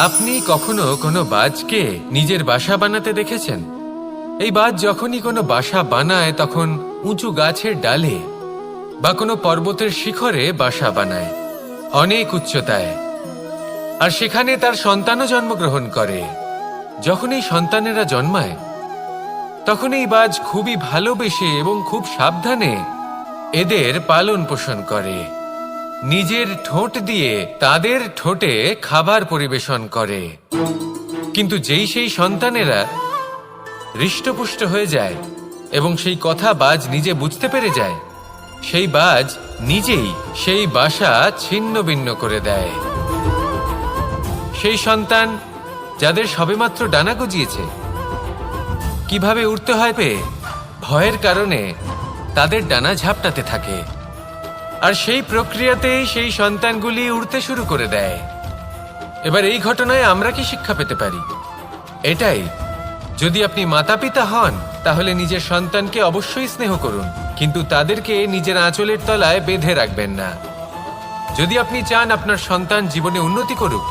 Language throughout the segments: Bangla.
আপনি কখনো কোনো বাজকে নিজের বাসা বানাতে দেখেছেন? এই বাজ যখনই কোনো বাসা বানায় তখন উঁচু গাছের ডালে বা কোনো পর্বতের শিখরে বাসা বানায়, অনেক উচ্চতায়। আর সেখানে তার সন্তানও জন্মগ্রহণ করে। যখন এই সন্তানেরা জন্মায় তখন এই বাজ খুবই ভালোবেসে এবং খুব সাবধানে এদের পালন পোষণ করে। নিজের ঠোঁট দিয়ে তাদের ঠোঁটে খাবার পরিবেশন করে। কিন্তু যেই সেই সন্তানেরা হৃষ্টপুষ্ট হয়ে যায় এবং সেই কথা বাজ নিজে বুঝতে পেরে যায়, সেই বাজ নিজেই সেই বাসা ছিন্ন ভিন্ন করে দেয়। সেই সন্তান যাদের সবেমাত্র ডানা গজিয়েছে, কিভাবে উড়তে হয় পেয়ে ভয়ের কারণে তাদের ডানা ঝাপটাতে থাকে। আর সেই প্রক্রিয়াতেই সেই সন্তানগুলি উড়তে শুরু করে দেয়। এবার এই ঘটনায় আমরা কি শিক্ষা পেতে পারি? এটাই, যদি আপনি মাতা পিতা হন তাহলে নিজের সন্তানকে অবশ্যই স্নেহ করুন, কিন্তু তাদেরকে নিজের আঁচলের তলায় বেঁধে রাখবেন না। যদি আপনি চান আপনার সন্তান জীবনে উন্নতি করুক,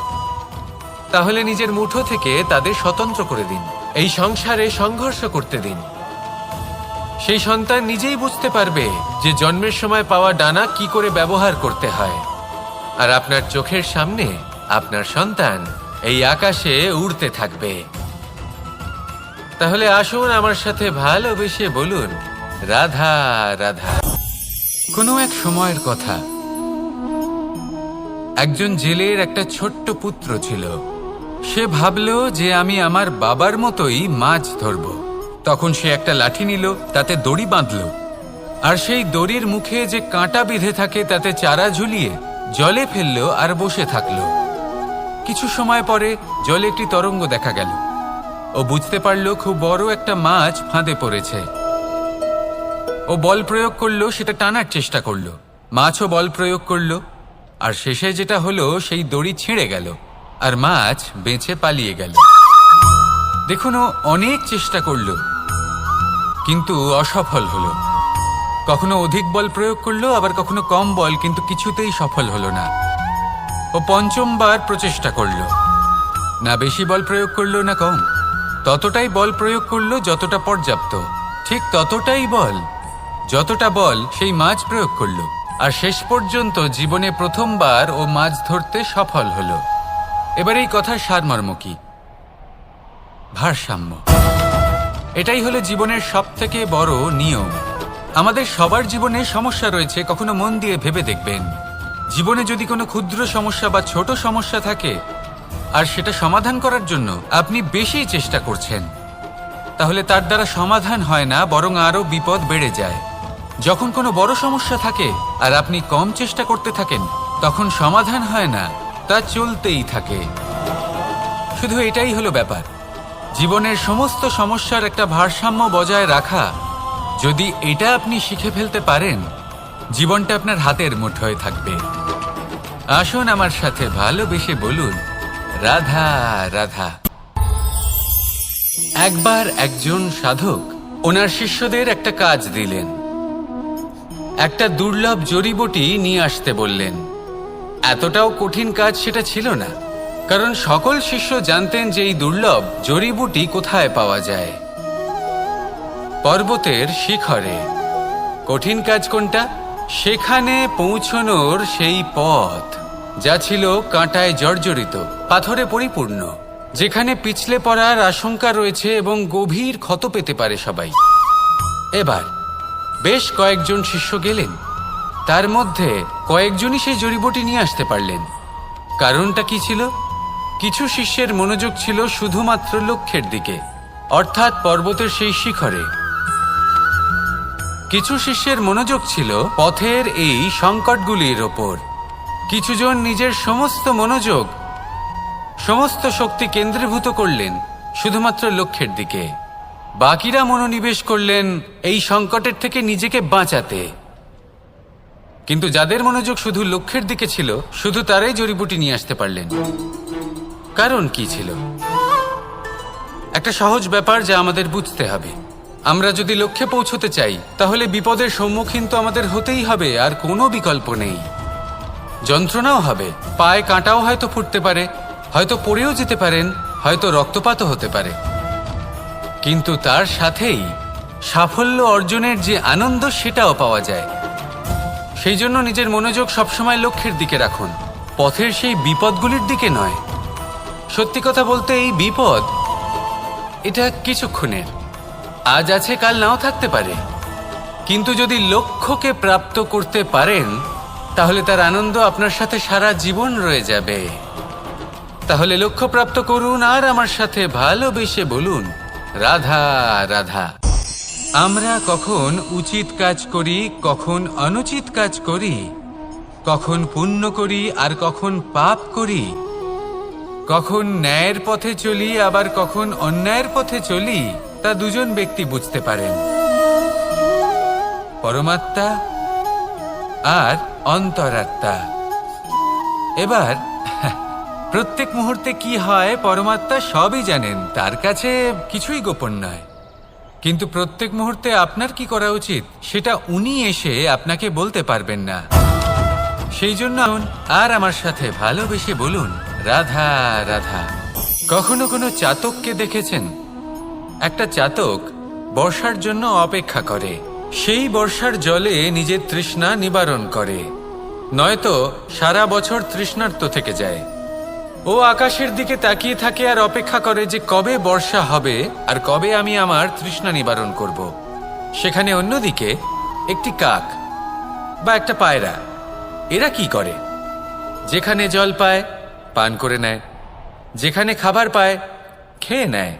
তাহলে নিজের মুঠো থেকে তাদের স্বতন্ত্র করে দিন। এই সংসারে সংঘর্ষ করতে দিন। সেই সন্তান নিজেই বুঝতে পারবে যে জন্মের সময় পাওয়া ডানা কি করে ব্যবহার করতে হয়। আর আপনার চোখের সামনে আপনার সন্তান এই আকাশে উড়তে থাকবে। তাহলে আসুন আমার সাথে ভালোবেসে বলুন, রাধা রাধা। কোনো এক সময়ের কথা, একজন জেলের একটা ছোট্ট পুত্র ছিল। সে ভাবল যে আমি আমার বাবার মতোই মাছ ধরব। তখন সে একটা লাঠি নিল, তাতে দড়ি বাঁধল, আর সেই দড়ির মুখে যে কাঁটা বিঁধে থাকে তাতে চারা ঝুলিয়ে জলে ফেলল আর বসে থাকল। কিছু সময় পরে জলে একটি তরঙ্গ দেখা গেল। ও বুঝতে পারল খুব বড় একটা মাছ ফাঁদে পড়েছে। ও বল প্রয়োগ করলো, সেটা টানার চেষ্টা করলো। মাছও বল প্রয়োগ করলো, আর শেষে যেটা হলো সেই দড়ি ছিঁড়ে গেল আর মাছ বেঁচে পালিয়ে গেল। দেখুন, ও অনেক চেষ্টা করলো কিন্তু অসফল হলো। কখনো অধিক বল প্রয়োগ করলো, আবার কখনো কম বল, কিন্তু কিছুতেই সফল হলো না। ও পঞ্চমবার প্রচেষ্টা করলো, না বেশি বল প্রয়োগ করলো না কম, ততটাই বল প্রয়োগ করলো যতটা পর্যাপ্ত, ঠিক ততটাই বল যতটা বল সেই মাছ প্রয়োগ করলো। আর শেষ পর্যন্ত জীবনে প্রথমবার ও মাছ ধরতে সফল হলো। এবার এই কথার সারমর্ম কি? ভারসাম্য। এটাই হলো জীবনের সবথেকে বড় নিয়ম। আমাদের সবার জীবনে সমস্যা রয়েছে, কখনো মন দিয়ে ভেবে দেখবেন। জীবনে যদি কোনো ক্ষুদ্র সমস্যা বা ছোট সমস্যা থাকে আর সেটা সমাধান করার জন্য আপনি বেশি চেষ্টা করছেন, তাহলে তার দ্বারা সমাধান হয় না, বরং আরো বিপদ বেড়ে যায়। যখন কোনো বড় সমস্যা থাকে আর আপনি কম চেষ্টা করতে থাকেন, তখন সমাধান হয় না, তা চলতেই থাকে। শুধু এটাই হলো ব্যাপার। জীবনের সমস্ত সমস্যার একটা ভারসাম্য বজায় রাখা, যদি এটা আপনি শিখে ফেলতে পারেন, জীবনটা আপনার হাতের মুঠোয় থাকবে। আসুন আমার সাথে ভালোবেসে বলুন, রাধা রাধা। একবার একজন সাধক ওনার শিষ্যদের একটা কাজ দিলেন। একটা দুর্লভ জড়িবুটি নিয়ে আসতে বললেন। এতটাও কঠিন কাজ সেটা ছিল না, কারণ সকল শিষ্য জানতেন যে এই দুর্লভ জড়িবুটি কোথায় পাওয়া যায়। পর্বতের শিখরে। কঠিন কাজ কোনটা? সেখানে পৌঁছনোর সেই পথ, যা ছিল কাঁটায় জর্জরিত, পাথরে পরিপূর্ণ, যেখানে পিছলে পড়ার আশঙ্কা রয়েছে এবং গভীর ক্ষত পেতে পারে সবাই। এবার বেশ কয়েকজন শিষ্য গেলেন। তার মধ্যে কয়েকজনই সেই জড়িবুটি নিয়ে আসতে পারলেন। কারণটা কি ছিল? কিছু শিষ্যের মনোযোগ ছিল শুধুমাত্র লক্ষ্যের দিকে, অর্থাৎ পর্বতের সেই শিখরে। কিছু শিষ্যের মনোযোগ ছিল পথের এই সংকটগুলির ওপর। কিছুজন নিজের সমস্ত মনোযোগ, সমস্ত শক্তি কেন্দ্রীভূত করলেন শুধুমাত্র লক্ষ্যের দিকে। বাকিরা মনোনিবেশ করলেন এই সংকটের থেকে নিজেকে বাঁচাতে। কিন্তু যাদের মনোযোগ শুধু লক্ষ্যের দিকে ছিল, শুধু তারাই জড়িবুটি নিয়ে আসতে পারলেন। কারণ কি ছিল? একটা সহজ ব্যাপার যা আমাদের বুঝতে হবে। আমরা যদি লক্ষ্যে পৌঁছতে চাই, তাহলে বিপদের সম্মুখীন তো আমাদের হতেই হবে, আর কোনো বিকল্প নেই। যন্ত্রণাও হবে, পায়ে কাঁটাও হয়তো ফুটতে পারে, হয়তো পড়েও যেতে পারেন, হয়তো রক্তপাতও হতে পারে, কিন্তু তার সাথেই সাফল্য অর্জনের যে আনন্দ সেটাও পাওয়া যায়। সেই জন্য নিজের মনোযোগ সবসময় লক্ষ্যের দিকে রাখুন, পথের সেই বিপদগুলির দিকে নয়। সত্যি কথা বলতে এই বিপদ এটা কিছুক্ষণের, আজ আছে কাল নাও থাকতে পারে, কিন্তু যদি লক্ষ্যকে প্রাপ্ত করতে পারেন তাহলে তার আনন্দ আপনার সাথে সারা জীবন রয়ে যাবে। তাহলে লক্ষ্য প্রাপ্ত করুন আর আমার সাথে ভালোবেসে বলুন, রাধা রাধা। আমরা কখন উচিত কাজ করি, কখন অনুচিত কাজ করি, কখন পুণ্য করি আর কখন পাপ করি, কখন ন্যায়ের পথে চলি আবার কখন অন্যায়ের পথে চলি, তা দুজন ব্যক্তি বুঝতে পারেন, পরমাত্মা আর অন্তরাত্মা। এবার প্রত্যেক মুহূর্তে কি হয় পরমাত্মা সবই জানেন, তার কাছে কিছুই গোপন নয়, কিন্তু প্রত্যেক মুহূর্তে আপনার কি করা উচিত সেটা উনি এসে আপনাকে বলতে পারবেন না। সেই জন্য আর আমার সাথে ভালোবেসে বলুন, রাধা রাধা। কখনো কোনো চাতককে দেখেছেন? একটা চাতক বর্ষার জন্য অপেক্ষা করে, সেই বর্ষার জলে নিজের তৃষ্ণা নিবারণ করে, নয়তো সারা বছর তৃষ্ণার্ত থেকে যায়। ও আকাশের দিকে তাকিয়ে থাকে আর অপেক্ষা করে যে কবে বর্ষা হবে আর কবে আমি আমার তৃষ্ণা নিবারণ করব। সেখানে অন্যদিকে একটি কাক বা একটা পায়রা, এরা কি করে? যেখানে জল পায় পান করে নেয়, যেখানে খাবার পায় খেয়ে নেয়,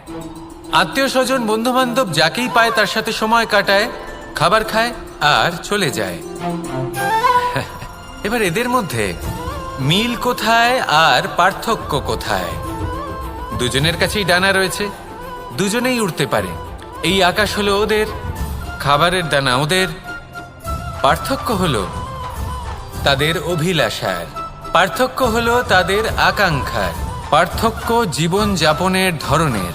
আত্মীয় স্বজন বন্ধু বান্ধব যাকেই পায় তার সাথে সময় কাটায়, খাবার খায় আর চলে যায়। এবার এদের মধ্যে মিল কোথায় আর পার্থক্য কোথায়? দুজনের কাছেই ডানা রয়েছে, দুজনেই উড়তে পারে, এই আকাশ হলো ওদের, খাবারের দানা ওদের। পার্থক্য হলো তাদের অভিলাষার, পার্থক্য হলো তাদের আকাঙ্ক্ষার, পার্থক্য জীবন যাপনের ধরনের।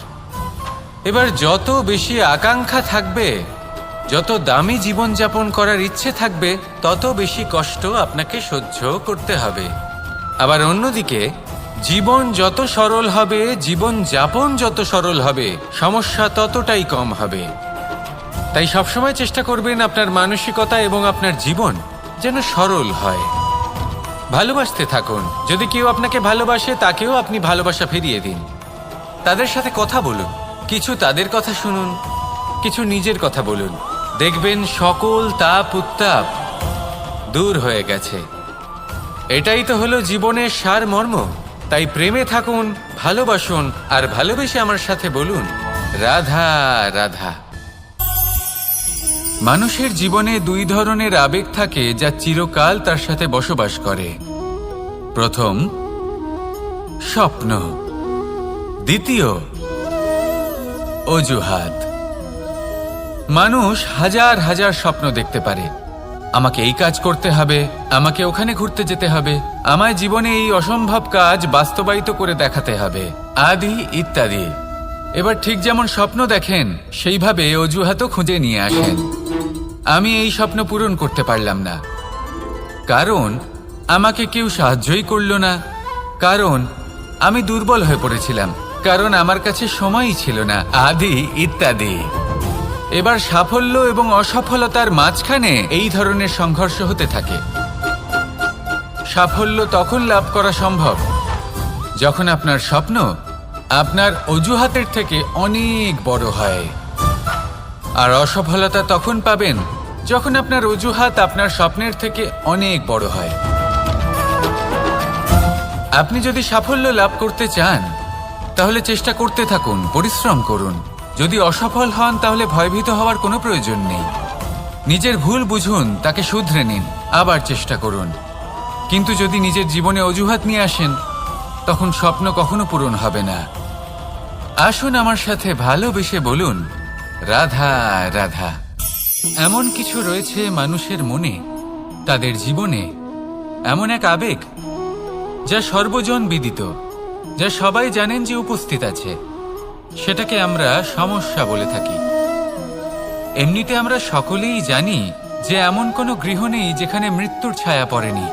এবার যত বেশি আকাঙ্ক্ষা থাকবে, যত দামি জীবন যাপন করার ইচ্ছে থাকবে, তত বেশি কষ্ট আপনাকে সহ্য করতে হবে। আবার অন্যদিকে জীবন যত সরল হবে, জীবন যাপন যত সরল হবে, সমস্যা ততটাই কম হবে। তাই সবসময় চেষ্টা করবেন আপনার মানসিকতা এবং আপনার জীবন যেন সরল হয়। ভালোবাসতে থাকুন, যদি কেউ আপনাকে ভালোবাসে তাকেও আপনি ভালোবাসা ফিরিয়ে দিন। তাদের সাথে কথা বলুন, কিছু তাদের কথা শুনুন, কিছু নিজের কথা বলুন, দেখবেন সকল তাপ উত্তাপ দূর হয়ে গেছে। এটাই তো হলো জীবনের সারমর্ম। তাই প্রেমে থাকুন, ভালোবাসুন আর ভালোবেসে আমার সাথে বলুন, রাধা রাধা। মানুষের জীবনে দুই ধরনের আবেগ থাকে যা চিরকাল তার সাথে বসবাস করে। প্রথম স্বপ্ন, দ্বিতীয় অজুহাত। মানুষ হাজার হাজার স্বপ্ন দেখতে পারে, আমাকে এই কাজ করতে হবে, আমাকে ওখানে ঘুরতে যেতে হবে, আমায় জীবনে এই অসম্ভব কাজ বাস্তবায়িত করে দেখাতে হবে, আদি ইত্যাদি। এবার ঠিক যেমন স্বপ্ন দেখেন সেইভাবে অজুহাতও খুঁজে নিয়ে আসেন। আমি এই স্বপ্ন পূরণ করতে পারলাম না, কারণ আমাকে কেউ সাহায্যই করল না, কারণ আমি দুর্বল হয়ে পড়েছিলাম, কারণ আমার কাছে সময়ই ছিল না, আদি ইত্যাদি। এবার সাফল্য এবং অসফলতার মাঝখানে এই ধরনের সংঘর্ষ হতে থাকে। সাফল্য তখন লাভ করা সম্ভব যখন আপনার স্বপ্ন আপনার অজুহাতের থেকে অনেক বড় হয়, আর অসফলতা তখন পাবেন যখন আপনার অজুহাত আপনার স্বপ্নের থেকে অনেক বড় হয়। আপনি যদি সাফল্য লাভ করতে চান তাহলে চেষ্টা করতে থাকুন, পরিশ্রম করুন। যদি অসফল হন তাহলে ভয়ভীত হওয়ার কোনো প্রয়োজন নেই। নিজের ভুল বুঝুন, তাকে শুধরে নিন, আবার চেষ্টা করুন। কিন্তু যদি নিজের জীবনে অজুহাত নিয়ে আসেন তখন স্বপ্ন কখনো পূরণ হবে না। আসুন আমার সাথে ভালোবেসে বলুন, রাধা রাধা। এমন কিছু রয়েছে মানুষের মনে, তাদের জীবনে এমন এক আবেগ যা সর্বজন বিদিত, যা সবাই জানেন যে উপস্থিত আছে, সেটাকে আমরা সমস্যা বলে থাকি। এমনিতে আমরা সকলেই জানি যে এমন কোনো গৃহ নেই যেখানে মৃত্যুর ছায়া পড়েনি,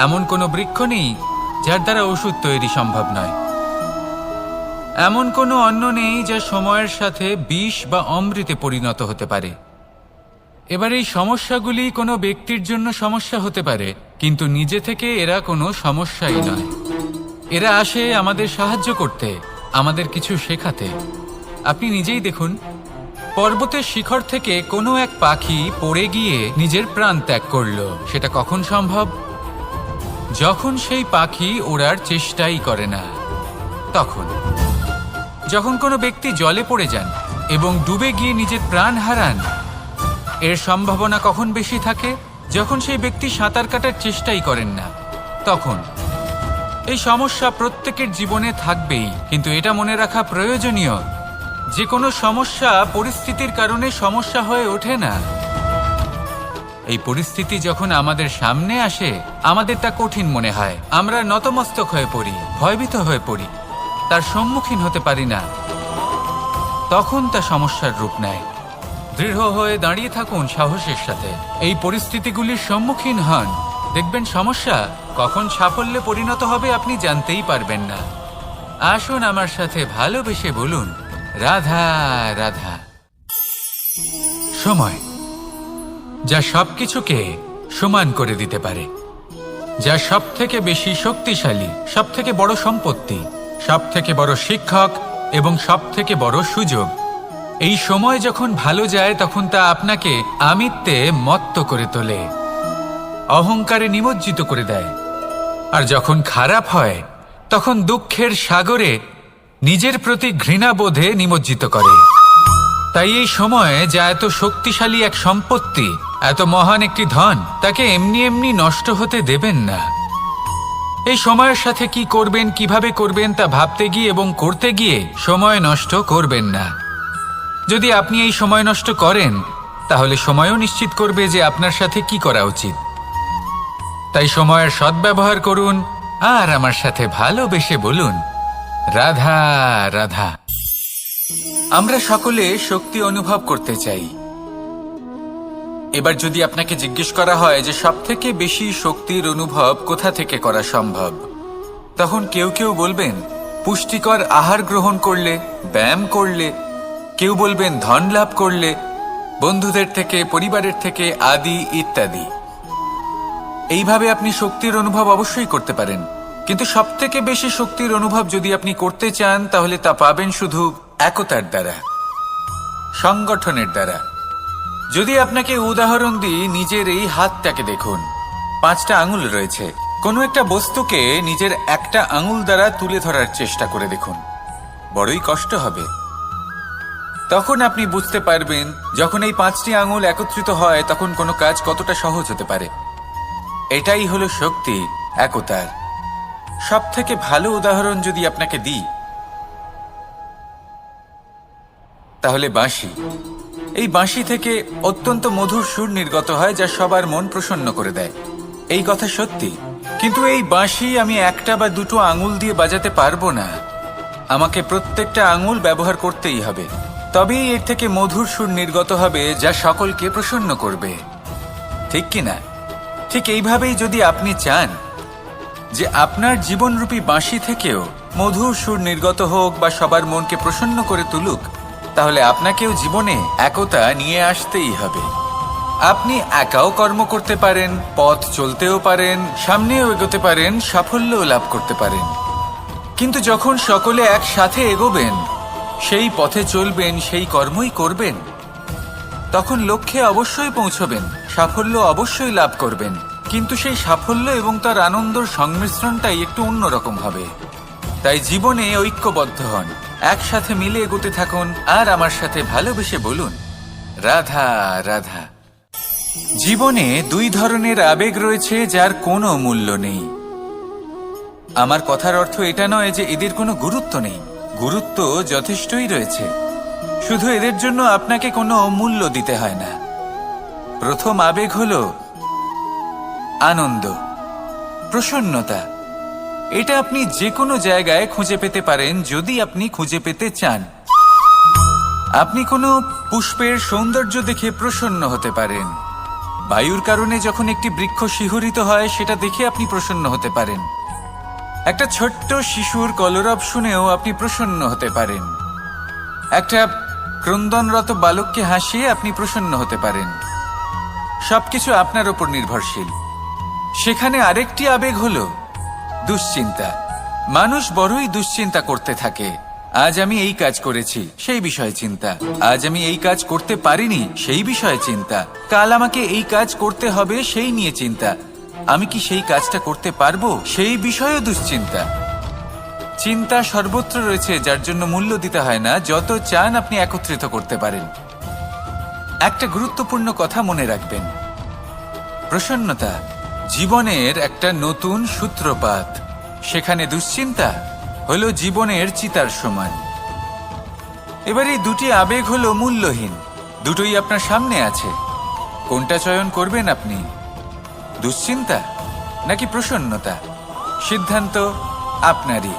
এমন কোনো বৃক্ষ নেই যার দ্বারা ওষুধ তৈরি সম্ভব নয়। এমন কোনো অন্ন নেই যা সময়ের সাথে বিষ বা অমৃতে পরিণত হতে পারে। এবার এই সমস্যাগুলি কোনো ব্যক্তির জন্য সমস্যা হতে পারে, কিন্তু নিজে থেকে এরা কোনো সমস্যাই নয়। এরা আসে আমাদের সাহায্য করতে, আমাদের কিছু শেখাতে। আপনি নিজেই দেখুন, পর্বতের শিখর থেকে কোনো এক পাখি পড়ে গিয়ে নিজের প্রাণ ত্যাগ করল। সেটা কখন সম্ভব? যখন সেই পাখি ওড়ার চেষ্টাই করে না। তখন যখন কোনো ব্যক্তি জলে পড়ে যান এবং ডুবে গিয়ে নিজের প্রাণ হারান, এর সম্ভাবনা কখন বেশি থাকে? যখন সেই ব্যক্তি সাঁতার কাটার চেষ্টাই করেন না। তখন এই সমস্যা প্রত্যেকের জীবনে থাকবেই, কিন্তু এটা মনে রাখা প্রয়োজনীয় যে কোনো সমস্যা পরিস্থিতির কারণে সমস্যা হয়ে ওঠে না। এই পরিস্থিতি যখন আমাদের সামনে আসে, আমাদের তা কঠিন মনে হয়। আমরা নতমস্তক হয়ে পড়ি, ভয়ভীত হয়ে পড়ি, তার সম্মুখীন হতে পারি না। তখন তা সমস্যার রূপ নেয়। দৃঢ় হয়ে দাঁড়িয়ে থাকুন সাহসের সাথে, এই পরিস্থিতিগুলির সম্মুখীন হন। দেখবেন সমস্যা কখন সাফল্যে পরিণত হবে আপনি জানতেই পারবেন না। আসুন আমার সাথে ভালোবেসে বলুন, রাধা রাধা। সময় যা সবকিছুকে সমান করে দিতে পারে, যা সব থেকে বেশি শক্তিশালী, সব থেকে বড় সম্পত্তি, সব থেকে বড় শিক্ষক এবং সব থেকে বড় সুযোগ। এই সময় যখন ভালো যায় তখন তা আপনাকে আমিত্বে মত্ত করে তোলে, অহংকারে নিমজ্জিত করে দেয়। আর যখন খারাপ হয় তখন দুঃখের সাগরে নিজের প্রতি ঘৃণাবোধে নিমজ্জিত করে। তাই এই সময়ে যা এত শক্তিশালী এক সম্পত্তি, এত মহান একটি ধন, তাকে এমনি এমনি নষ্ট হতে দেবেন না। এই সময়ের সাথে কি করবেন, কিভাবে করবেন তা ভাবতে গিয়ে এবং করতে গিয়ে সময় নষ্ট করবেন না। যদি আপনি এই সময় নষ্ট করেন, তাহলে সময়ও নিশ্চিত করবে যে আপনার সাথে কি করা উচিত। তাই সময়ের সদ্ব্যবহার করুন আর আমার সাথে ভালোবেসে বলুন, রাধা রাধা। আমরা সকলে শক্তি অনুভব করতে চাই। এবার যদি আপনাকে জিজ্ঞেস করা হয় যে সবথেকে বেশি শক্তির অনুভব কোথা থেকে করা সম্ভব, তখন কেউ কেউ বলবেন পুষ্টিকর আহার গ্রহণ করলে, ব্যায়াম করলে, কেউ বলবেন ধন লাভ করলে, বন্ধুদের থেকে, পরিবারের থেকে, আদি ইত্যাদি। এইভাবে আপনি শক্তির অনুভব অবশ্যই করতে পারেন, কিন্তু সবথেকে বেশি শক্তির অনুভব যদি আপনি করতে চান তাহলে তা পাবেন শুধু একতার দ্বারা, সংগঠনের দ্বারা। যদি আপনাকে উদাহরণ দিই, নিজের এই হাতটাকে দেখুন, 5টা আঙুল রয়েছে। কোনো একটা বস্তুকে নিজের একটা আঙুল দ্বারা তুলে ধরার চেষ্টা করে দেখুন, বড়ই কষ্ট হবে। তখন আপনি বুঝতে পারবেন যখন এই 5টি আঙুল একত্রিত হয় তখন কোনো কাজ কতটা সহজ হতে পারে। এটাই হলো শক্তি, একতার। সব থেকে ভালো উদাহরণ যদি আপনাকে দিই তাহলে বাঁশি। এই বাঁশি থেকে অত্যন্ত মধুর সুর নির্গত হয় যা সবার মন প্রসন্ন করে দেয়। এই কথা সত্যি, কিন্তু এই বাঁশি আমি একটা বা দুটো আঙুল দিয়ে বাজাতে পারবো না। আমাকে প্রত্যেকটা আঙুল ব্যবহার করতেই হবে, তবেই এর থেকে মধুর সুর নির্গত হবে যা সকলকে প্রসন্ন করবে, ঠিক কিনা? ঠিক এইভাবেই যদি আপনি চান যে আপনার জীবনরূপী বাঁশি থেকেও মধুর সুর নির্গত হোক বা সবার মনকে প্রসন্ন করে তুলুক, তাহলে আপনাকেও জীবনে একতা নিয়ে আসতেই হবে। আপনি একাও কর্ম করতে পারেন, পথ চলতেও পারেন, সামনেও এগোতে পারেন, সাফল্যও লাভ করতে পারেন। কিন্তু যখন সকলে একসাথে এগোবেন, সেই পথে চলবেন, সেই কর্মই করবেন, তখন লক্ষ্যে অবশ্যই পৌঁছবেন, সাফল্য অবশ্যই লাভ করবেন। কিন্তু সেই সাফল্য এবং তার আনন্দর সংমিশ্রণটাই একটু অন্যরকম হবে। তাই জীবনে ঐক্যবদ্ধ হন, একসাথে মিলে এগোতে থাকুন আর আমার সাথে ভালোবেসে বলুন, রাধা রাধা। জীবনে 2 ধরনের আবেগ রয়েছে যার কোনো মূল্য নেই। আমার কথার অর্থ এটা নয় যে এদের কোনো গুরুত্ব নেই, গুরুত্ব যথেষ্টই রয়েছে, শুধু এদের জন্য আপনাকে কোনো মূল্য দিতে হয় না। প্রথম আবেগ হলো আনন্দ, প্রসন্নতা। এটা আপনি যে কোনো জায়গায় খুঁজে পেতে পারেন যদি আপনি খুঁজে পেতে চান। আপনি কোনো পুষ্পের সৌন্দর্য দেখে প্রসন্ন হতে পারেন, বায়ুর কারণে যখন একটি বৃক্ষ শিহরিত হয় সেটা দেখে আপনি প্রসন্ন হতে পারেন, একটা ছোট্ট শিশুর কলরব শুনেও আপনি প্রসন্ন হতে পারেন। একটা ক্রন্দনরত বালককে হাসিয়ে আপনি প্রসন্ন হতে পারেন। সবকিছু আপনার উপর নির্ভরশীল। সেখানে আরেকটি আবেগ হলো দুশ্চিন্তা। মানুষ বড়ই দুশ্চিন্তা করতে থাকে। আজ আমি এই কাজ করেছি, সেই বিষয়ে চিন্তা। আজ আমি এই কাজ করতে পারিনি, সেই বিষয়ে চিন্তা। কাল আমাকে এই কাজ করতে হবে, সেই নিয়ে চিন্তা। আমি কি সেই কাজটা করতে পারবো, সেই বিষয়েও দুশ্চিন্তা। চিন্তা সর্বত্র রয়েছে, যার জন্য মূল্য দিতে হয় না। যত চান আপনি একত্রিত করতে পারেন। একটা গুরুত্বপূর্ণ কথা মনে রাখবেন, প্রসন্নতা জীবনের একটা নতুন সূত্রপাত। সেখানে দুশ্চিন্তা হলো জীবনের চিতার সমান। এবার এই দুটি আবেগ হলো মূল্যহীন, দুটোই আপনার সামনে আছে। কোনটা চয়ন করবেন আপনি, দুশ্চিন্তা নাকি প্রসন্নতা? সিদ্ধান্ত আপনারই।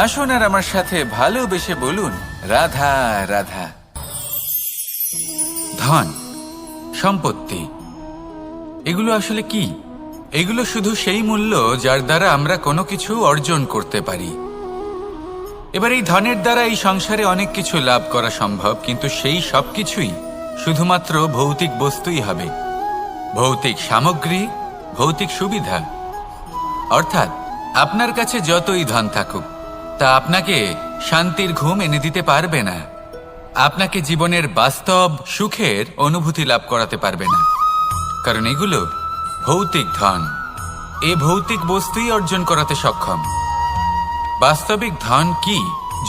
আসুন আর আমার সাথে ভালোবেসে বলুন, রাধা রাধা। ধন, সম্পত্তি, এগুলো আসলে কি? এগুলো শুধু সেই মূল্য যার দ্বারা আমরা কোনো কিছু অর্জন করতে পারি। এবার এই ধনের দ্বারা এই সংসারে অনেক কিছু লাভ করা সম্ভব, কিন্তু সেই সব কিছুই শুধুমাত্র ভৌতিক বস্তুই হবে। ভৌতিক সামগ্রী, ভৌতিক সুবিধা। অর্থাৎ আপনার কাছে যতই ধন থাকুক, তা আপনাকে শান্তির ঘুম এনে দিতে পারবে না। আপনাকে জীবনের বাস্তব সুখের অনুভূতি লাভ করাতে পারবে না, কারণ এগুলো ভৌতিক ধন। এ ভৌতিক বস্তুই অর্জন করাতে সক্ষম। বাস্তবিক ধন কি?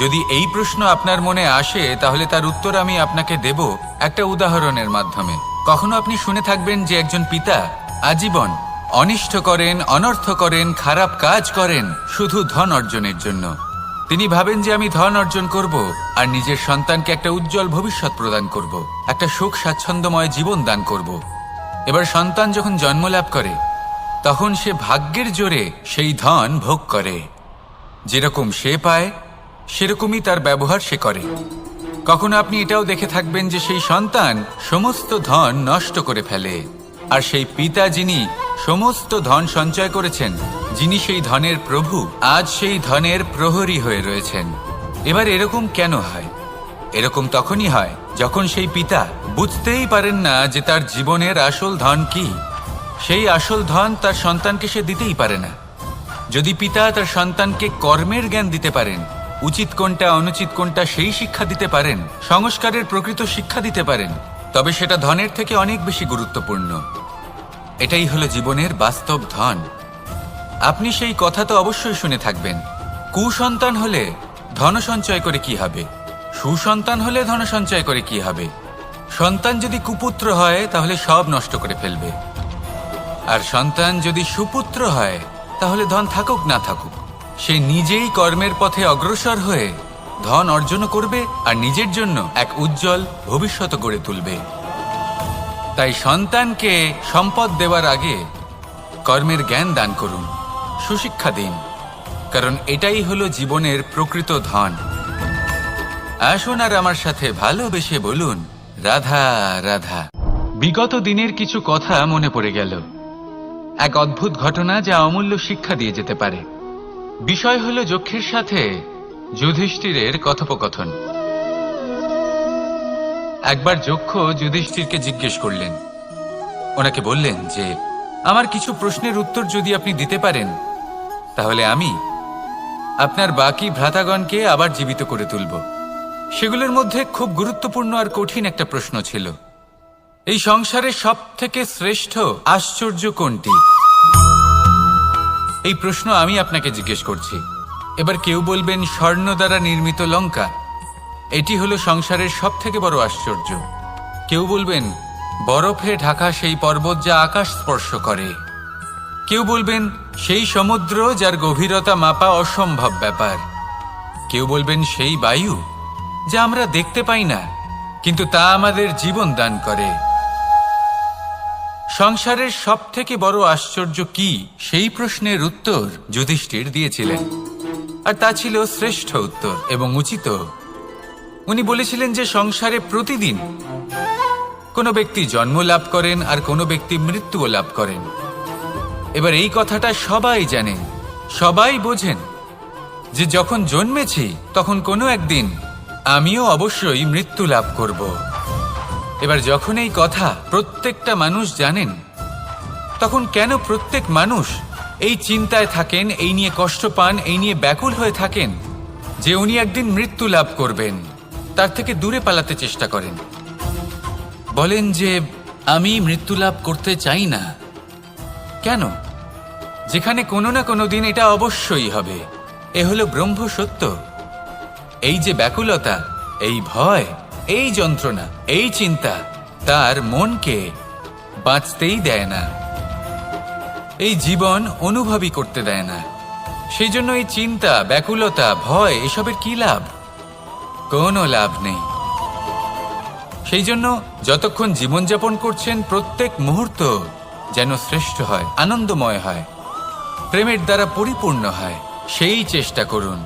যদি এই প্রশ্ন আপনার মনে আসে, তাহলে তার উত্তর আমি আপনাকে দেব একটা উদাহরণের মাধ্যমে। কখনো আপনি শুনে থাকবেন যে একজন পিতা আজীবন অনিষ্ট করেন, অনর্থ করেন, খারাপ কাজ করেন শুধু ধন অর্জনের জন্য। তিনি ভাবেন যে আমি ধন অর্জন করব আর নিজের সন্তানকে একটা উজ্জ্বল ভবিষ্যৎ প্রদান করব, একটা সুখ স্বাচ্ছন্দ্যময় জীবন দান করব। এবার সন্তান যখন জন্ম লাভ করে, তখন সে ভাগ্যের জোরে সেই ধন ভোগ করে। যেরকম সে পায়, সেরকমই তার ব্যবহার সে করে। কখনো আপনি এটাও দেখে থাকবেন যে সেই সন্তান সমস্ত ধন নষ্ট করে ফেলে, আর সেই পিতা যিনি সমস্ত ধন সঞ্চয় করেছেন, যিনি সেই ধনের প্রভু, আজ সেই ধনের প্রহরী হয়ে রয়েছেন। এবার এরকম কেন হয়? এরকম তখনই হয় যখন সেই পিতা বুঝতেই পারেন না যে তার জীবনের আসল ধন কি। সেই আসল ধন তার সন্তানকে সে দিতেই পারে না। যদি পিতা তার সন্তানকে কর্মের জ্ঞান দিতে পারেন, উচিত কোনটা অনুচিত কোনটা সেই শিক্ষা দিতে পারেন, সংস্কারের প্রকৃত শিক্ষা দিতে পারেন, তবে সেটা ধনের থেকে অনেক বেশি গুরুত্বপূর্ণ। এটাই হলো জীবনের বাস্তব ধন। আপনি সেই কথা তো অবশ্যই শুনে থাকবেন, কুসন্তান হলে ধন সঞ্চয় করে কি হবে, সুসন্তান হলে ধন সঞ্চয় করে কি হবে। সন্তান যদি কুপুত্র হয় তাহলে সব নষ্ট করে ফেলবে, আর সন্তান যদি সুপুত্র হয় তাহলে ধন থাকুক না থাকুক, সে নিজেই কর্মের পথে অগ্রসর হয়ে ধন অর্জন করবে আর নিজের জন্য এক উজ্জ্বল ভবিষ্যৎ গড়ে তুলবে। তাই সন্তানকে সম্পদ দেওয়ার আগে কর্মের জ্ঞান দান করুন, সুশিক্ষা দিন, কারণ এটাই হলো জীবনের প্রকৃত ধন। আসুন আর আমার সাথে ভালোবেসে বলুন, রাধা রাধা। বিগত দিনের কিছু কথা মনে পড়ে গেল, এক অদ্ভুত ঘটনা যা অমূল্য শিক্ষা দিয়ে যেতে পারে। বিষয় হলো যক্ষের সাথে যুধিষ্ঠিরের কথোপকথন। একবার যক্ষ যুধিষ্ঠিরকে জিজ্ঞেস করলেন, ওনাকে বললেন যে আমার কিছু প্রশ্নের উত্তর যদি আপনি দিতে পারেন, তাহলে আমি আপনার বাকি ভ্রাতাগণকে আবার জীবিত করে তুলব। সেগুলোর মধ্যে খুব গুরুত্বপূর্ণ আর কঠিন একটা প্রশ্ন ছিল, এই সংসারে সব থেকে শ্রেষ্ঠ আশ্চর্য কোনটি? এই প্রশ্ন আমি আপনাকে জিজ্ঞেস করছি। এবার কেউ বলবেন স্বর্ণ দ্বারা নির্মিত লঙ্কা, এটি হলো সংসারের সব থেকে বড় আশ্চর্য। কেউ বলবেন বরফে ঢাকা সেই পর্বত যা আকাশ স্পর্শ করে। কেউ বলবেন সেই সমুদ্র যার গভীরতা মাপা অসম্ভব ব্যাপার। কেউ বলবেন সেই বায়ু যা আমরা দেখতে পাই না, কিন্তু তা আমাদের জীবন দান করে। সংসারের সব থেকে বড় আশ্চর্য কি, সেই প্রশ্নের উত্তর যুধিষ্ঠির দিয়েছিলেন, আর তা ছিল শ্রেষ্ঠ উত্তর এবং উচিত। উনি বলেছিলেন যে সংসারে প্রতিদিন কোনো ব্যক্তি জন্ম লাভ করেন আর কোনো ব্যক্তি মৃত্যুও লাভ করেন। এবার এই কথাটা সবাই জানেন, সবাই বোঝেন যে যখন জন্মেছি তখন কোনো একদিন আমিও অবশ্যই মৃত্যু লাভ করব। এবার যখন এই কথা প্রত্যেকটা মানুষ জানেন, তখন কেন প্রত্যেক মানুষ এই চিন্তায় থাকেন, এই নিয়ে কষ্ট পান, এই নিয়ে ব্যাকুল হয়ে থাকেন যে উনি একদিন মৃত্যু লাভ করবেন, তার থেকে দূরে পালাতে চেষ্টা করেন। বলেন যে আমি মৃত্যু লাভ করতে চাই না। কেন? যেখানে কোনো না কোনো দিন এটা অবশ্যই হবে। এ হলো ব্রহ্ম সত্য। এই যে ব্যাকুলতা, এই ভয়, এই যন্ত্রণা, এই চিন্তা তার মনকে বাঁচতেই দেয় না, এই জীবন অনুভবই করতে দেয় না। সেই জন্য এই চিন্তা, ব্যাকুলতা, ভয় এসবের কি লাভ? কোনো লাভ নেই। সেই জন্য যতক্ষণ জীবনযাপন করছেন প্রত্যেক মুহূর্ত যেন শ্রেষ্ঠ হয়, আনন্দময় হয়, প্রেমের দ্বারা পরিপূর্ণ হয়, সেই চেষ্টা করুন।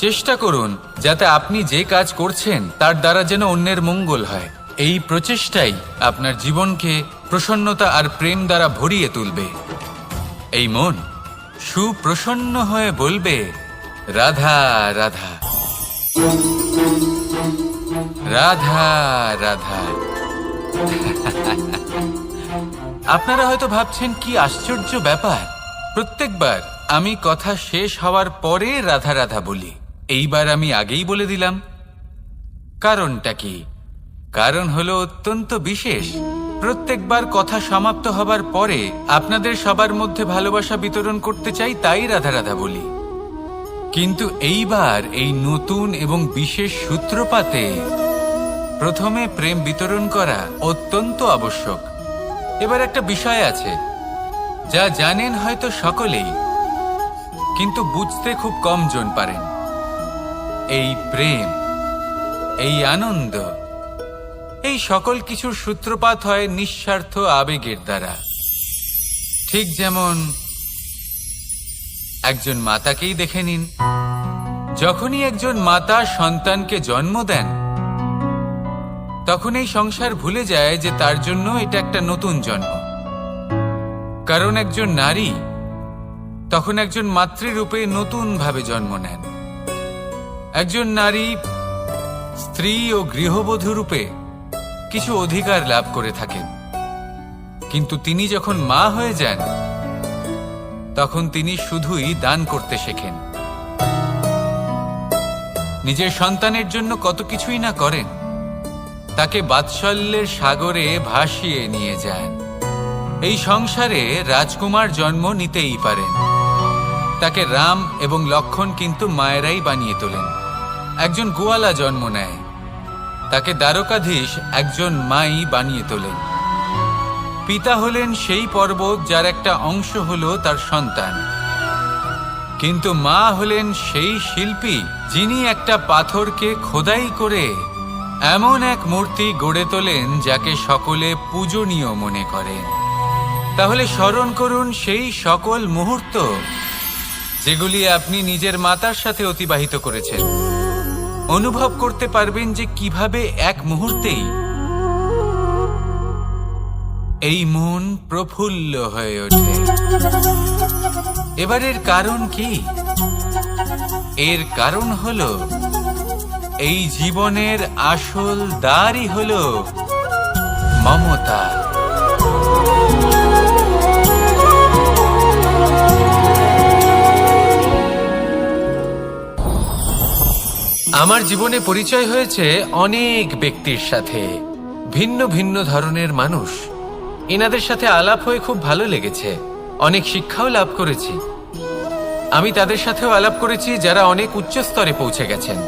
চেষ্টা করুন যাতে আপনি যে কাজ করছেন তার দ্বারা যেন অন্যের মঙ্গল হয়। এই প্রচেষ্টাই আপনার জীবনকে প্রসন্নতা আর প্রেম দ্বারা ভরিয়ে তুলবে। এই মন সুপ্রসন্ন হয়ে বলবে, রাধা রাধা, রাধা রাধা। আপনারা হয়তো ভাবছেন কি আশ্চর্য ব্যাপার, প্রত্যেকবার আমি কথা শেষ হওয়ার পরে রাধা রাধা বলি। এইবার আমি আগেই বলে দিলাম। কারণটা কি? কারণ হলো অত্যন্ত বিশেষ। প্রত্যেকবার কথা সমাপ্ত হবার পরে আপনাদের সবার মধ্যে ভালোবাসা বিতরণ করতে চাই, তাই রাধা রাধা বলি। কিন্তু এইবার এই নতুন এবং বিশেষ সূত্রপাতে প্রথমে প্রেম বিতরণ করা অত্যন্ত আবশ্যক। এবার একটা বিষয় আছে যা জানেন হয়তো সকলেই, কিন্তু বুঝতে খুব কম জন পারেন। এই প্রেম, এই আনন্দ, এই সকল কিছুর সূত্রপাত হয় নিঃস্বার্থ আবেগের দ্বারা। ঠিক যেমন একজন মাতাকেই দেখে নিন। যখনই একজন মাতা সন্তানকে জন্ম দেন, তখন এই সংসার ভুলে যায় যে তার জন্য এটা একটা নতুন জন্ম। কারণ একজন নারী তখন একজন মাতৃরূপে নতুন ভাবে জন্ম নেন। একজন নারী স্ত্রী ও গৃহবধূ রূপে কিছু অধিকার লাভ করে থাকেন, কিন্তু তিনি যখন মা হয়ে যান তখন তিনি শুধুই দান করতে শেখেন। নিজের সন্তানের জন্য কত কিছুই না করেন, তাকে বাৎসল্যের সাগরে ভাসিয়ে নিয়ে যান। এই সংসারে রাজকুমার জন্ম নিতেই পারেন, তাকে রাম এবং লক্ষণ কিন্তু মায়েরাই বানিয়ে তোলেন। একজন গোয়ালা জন্ম নেয়, তাকে দ্বারকাধীশ একজন মাই বানিয়ে তোলেন। পিতা হলেন সেই পর্বত যার একটা অংশ হলো তার সন্তান, কিন্তু মা হলেন সেই শিল্পী যিনি একটা পাথরকে খোদাই করে এমন এক মূর্তি গড়ে তোলেন যাকে সকলে পূজনীয় মনে করেন। তাহলে স্মরণ করুন সেই সকল মুহূর্ত যেগুলি আপনি নিজের মাতার সাথে অতিবাহিত করেছেন। অনুভব করতে পারবেন যে কিভাবে এক মুহূর্তেই এই মন প্রফুল্ল হয়ে ওঠে। এবার এর কারণ কি? এর কারণ হলো এই জীবনের আসল দ্বারই হলো মমতা। আমার জীবনে পরিচয় হয়েছে অনেক ব্যক্তির সাথে, ভিন্ন ভিন্ন ধরনের মানুষ। এনাদের সাথে আলাপ হয়ে খুব ভালো লেগেছে, অনেক শিক্ষাও লাভ করেছি। আমি তাদের সাথেও আলাপ করেছি যারা অনেক উচ্চ স্তরে পৌঁছে গেছেন,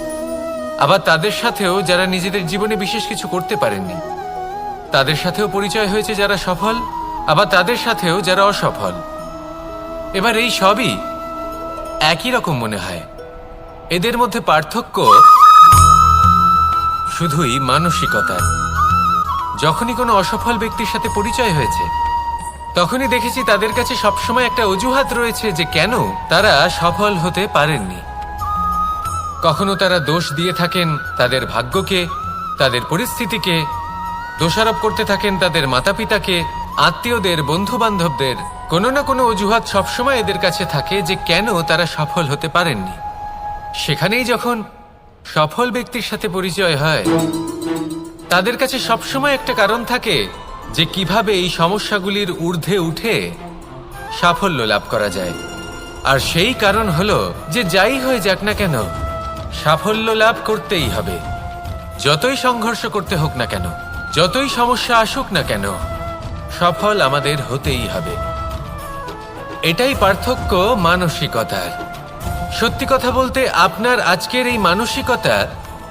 আবার তাদের সাথেও যারা নিজেদের জীবনে বিশেষ কিছু করতে পারেননি। তাদের সাথেও পরিচয় হয়েছে যারা সফল, আবার তাদের সাথেও যারা অসফল। এবার এই সবই একই রকম মনে হয়। এদের মধ্যে পার্থক্য শুধুই মানসিকতার। যখনই কোনো অসফল ব্যক্তির সাথে পরিচয় হয়েছে, তখনই দেখেছি তাদের কাছে সবসময় একটা অজুহাত রয়েছে যে কেন তারা সফল হতে পারেননি। কখনো তারা দোষ দিয়ে থাকেন তাদের ভাগ্যকে, তাদের পরিস্থিতিকে, দোষারোপ করতে থাকেন তাদের মাতা পিতাকে, আত্মীয়দের, বন্ধু বান্ধবদের কোনো না কোনো অজুহাত সবসময় এদের কাছে থাকে যে কেন তারা সফল হতে পারেননি। সেখানেই যখন সফল ব্যক্তির সাথে পরিচয় হয়, তাদের কাছে সবসময় একটা কারণ থাকে যে কিভাবে এই সমস্যাগুলির ঊর্ধ্বে উঠে সাফল্য লাভ করা যায়। আর সেই কারণ হলো যে যাই হয়ে যাক না কেন, সাফল্য লাভ করতেই হবে। যতই সংঘর্ষ করতে হোক না কেন, যতই সমস্যা আসুক না কেন, সফল আমাদের হতেই হবে। এটাই পার্থক্য মানসিকতার। সত্যি কথা বলতে আপনার আজকের এই মানসিকতা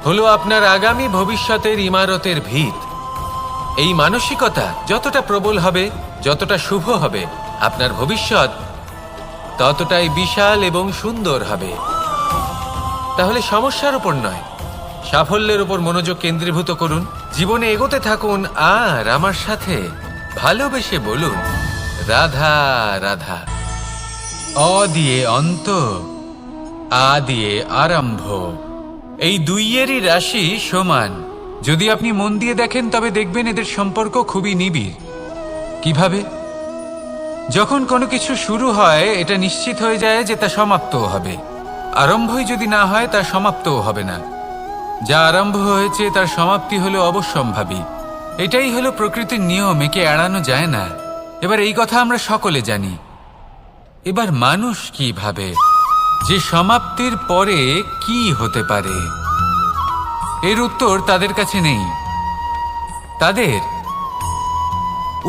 হলো আপনার আগামী ভবিষ্যতের ইমারতের ভিত। এই মানসিকতা যতটা প্রবল হবে, যতটা শুভ হবে, আপনার ভবিষ্যৎ ততটাই বিশাল এবং সুন্দর হবে। তাহলে সমস্যার উপর নয়, সাফল্যের উপর মনোযোগ কেন্দ্রীভূত করুন, জীবনে এগোতে থাকুন, আর আমার সাথে ভালোবেসে বলুন, রাধা রাধা। অ দিয়ে অন্ত, আ দিয়ে আরম্ভ। এই দুইয়েরই রাশি সমান। যদি আপনি মন দিয়ে দেখেন তবে দেখবেন এদের সম্পর্ক খুবই নিবিড়। কিভাবে? যখন কোনো কিছু শুরু হয় এটা নিশ্চিত হয়ে যায় যে তা সমাপ্তও হবে। আরম্ভই যদি না হয় তা সমাপ্তও হবে না। যা আরম্ভ হয়েছে তার সমাপ্তি হলো অবশ্যম্ভাবী। এটাই হলো প্রকৃতির নিয়ম, একে এড়ানো যায় না। এবার এই কথা আমরা সকলে জানি। এবার মানুষ কি ভাবে যে সমাপ্তির পরে কি হতে পারে, এর উত্তর তাদের কাছে নেই। তাদের